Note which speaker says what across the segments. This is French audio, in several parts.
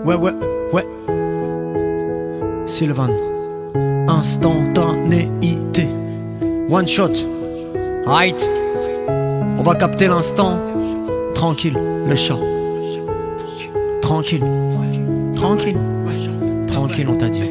Speaker 1: Ouais. Sylvan, instantanéité. One shot. Right. On va capter l'instant. Tranquille, le chat. Tranquille. Tranquille. Tranquille, on t'a dit.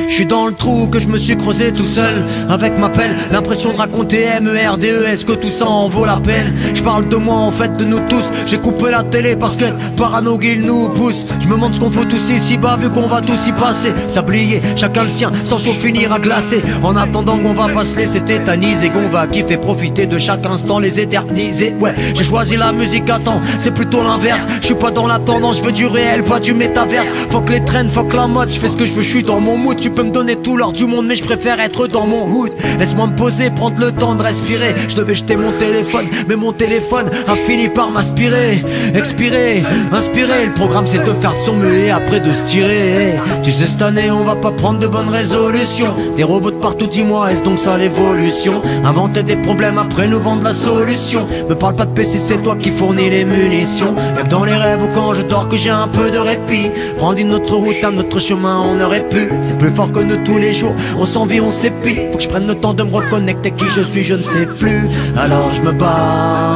Speaker 1: Je suis dans le trou que je me suis creusé tout seul avec ma pelle, l'impression de raconter MERDE, est-ce que tout ça en vaut la peine? Je parle de moi en fait, de nous tous. J'ai coupé la télé parce que parano il nous pousse. Je me demande ce qu'on faut tous ici bas vu qu'on va tous y passer. Sablier, chacun le sien, sans chaud finir à glacer. En attendant qu'on va pas se laisser tétaniser, qu'on va kiffer, profiter de chaque instant, les éterniser. Ouais, j'ai choisi la musique à temps, c'est plutôt l'inverse. Je suis pas dans la tendance, je veux du réel, pas du métaverse. Fuck les trends, fuck la mode, je fais ce que je veux, je suis dans mon mood. Tu peux me donner tout l'or du monde mais je préfère être dans mon hood. Laisse-moi me poser, prendre le temps de respirer. Je devais jeter mon téléphone, mais mon téléphone a fini par m'aspirer. Expirer, inspirer, le programme c'est de faire de son mieux et après de se tirer. Tu sais cette année on va pas prendre de bonnes résolutions. Des robots de partout, dis-moi est-ce donc ça l'évolution? Inventer des problèmes après nous vendre la solution. Me parle pas de PC, c'est toi qui fournis les munitions. Y'a que dans les rêves ou quand je dors que j'ai un peu de répit. Prendre une autre route, un autre chemin on aurait pu. C'est plus fort que nous tous les jours, on s'envie, on s'épie. Faut que je prenne le temps de me reconnecter, qui je suis, je ne sais plus. Alors je me barrerai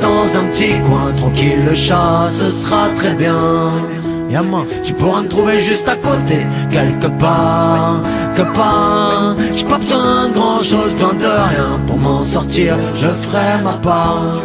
Speaker 1: dans un petit coin. Tranquille le chat, ce sera très bien. Y'a moi, tu pourras me trouver juste à côté, quelque part. J'ai pas besoin de grand chose, besoin de rien. Pour m'en sortir, je ferai ma part.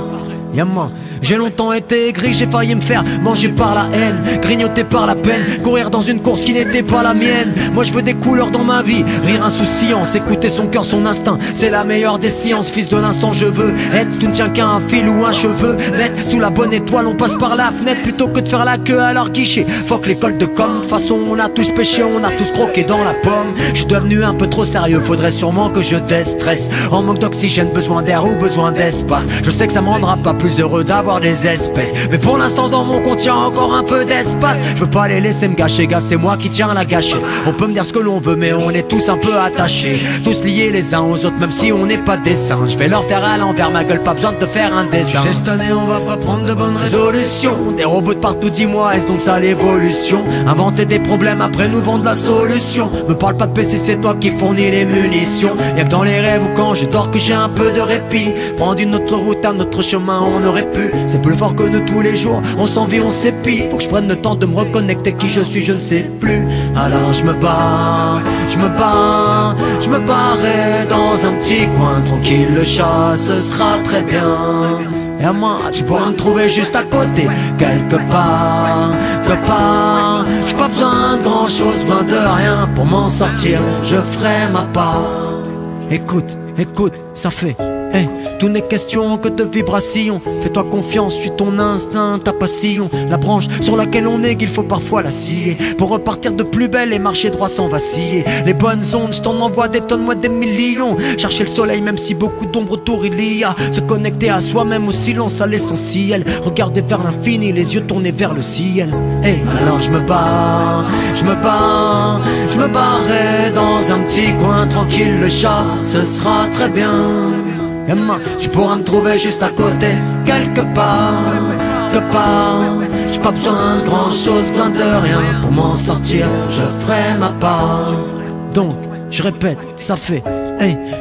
Speaker 1: Y'a moi, j'ai longtemps été aigri, j'ai failli me faire manger par la haine, grignoter par la peine, courir dans une course qui n'était pas la mienne. Moi je veux des couleurs dans ma vie, rire insouciant, écouter son cœur, son instinct, c'est la meilleure des sciences. Fils de l'instant je veux être, tout ne tient qu'à un fil ou un cheveu. Net, sous la bonne étoile, on passe par la fenêtre plutôt que de faire la queue à leur guichet. Fuck l'école de com, de toute façon on a tous péché, on a tous croqué dans la pomme. Je suis devenu un peu trop sérieux, faudrait sûrement que je déstresse. En manque d'oxygène, besoin d'air ou besoin d'espace. Je sais que ça me rendra pas plus heureux d'avoir des espèces, mais pour l'instant dans mon compte y'a encore un peu d'espace. Je veux pas les laisser me gâcher, gars c'est moi qui tiens la gâchette. On peut me dire ce que l'on veut mais on est tous un peu attachés, tous liés les uns aux autres même si on n'est pas des saints. Je vais leur faire à l'envers ma gueule, pas besoin de te faire un dessin. Tu sais cette année on va pas prendre de bonnes résolutions. Des robots de partout, dis-moi est-ce donc ça l'évolution? Inventer des problèmes après nous vendre la solution. Me parle pas de PC, c'est toi qui fournis les munitions. Y'a que dans les rêves ou quand je dors que j'ai un peu de répit. Prendre une autre route, un autre chemin on aurait pu. C'est plus fort que nous tous les jours, on s'envie, on s'épie. Faut que je prenne le temps de me reconnecter, qui je suis, je ne sais plus. Alors je me barrerai dans un petit coin. Tranquille le chat, ce sera très bien. Et à moi, tu pourras me trouver juste à côté, quelque part. J'ai pas besoin de grand chose, besoin de rien. Pour m'en sortir, je ferai ma part. Écoute, ça fait tout n'est question que de vibrations. Fais-toi confiance, suis ton instinct, ta passion. La branche sur laquelle on est, qu'il faut parfois la scier pour repartir de plus belle et marcher droit sans vaciller. Les bonnes ondes, je t'en envoie des tonnes, moi des millions. Chercher le soleil même si beaucoup d'ombre autour il y a. Se connecter à soi-même, au silence, à l'essentiel. Regarder vers l'infini, les yeux tournés vers le ciel. Alors je me barrerai dans un petit coin. Tranquille le chat, ce sera très bien. Emma, tu pourras me trouver juste à côté, quelque part. J'ai pas besoin de grand chose, besoin de rien. Pour m'en sortir, je ferai ma part. Donc, je répète, ça fait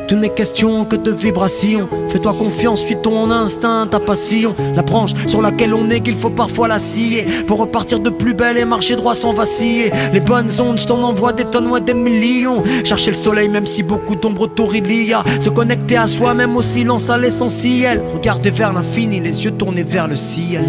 Speaker 1: tout n'est question que de vibrations. Fais-toi confiance, suis ton instinct, ta passion. La branche sur laquelle on est, qu'il faut parfois la scier pour repartir de plus belle et marcher droit sans vaciller. Les bonnes ondes, je t'en envoie des tonnes, ouais des millions. Chercher le soleil même si beaucoup d'ombre autour il y a. Se connecter à soi-même, au silence, à l'essentiel. Regarder vers l'infini, les yeux tournés vers le ciel.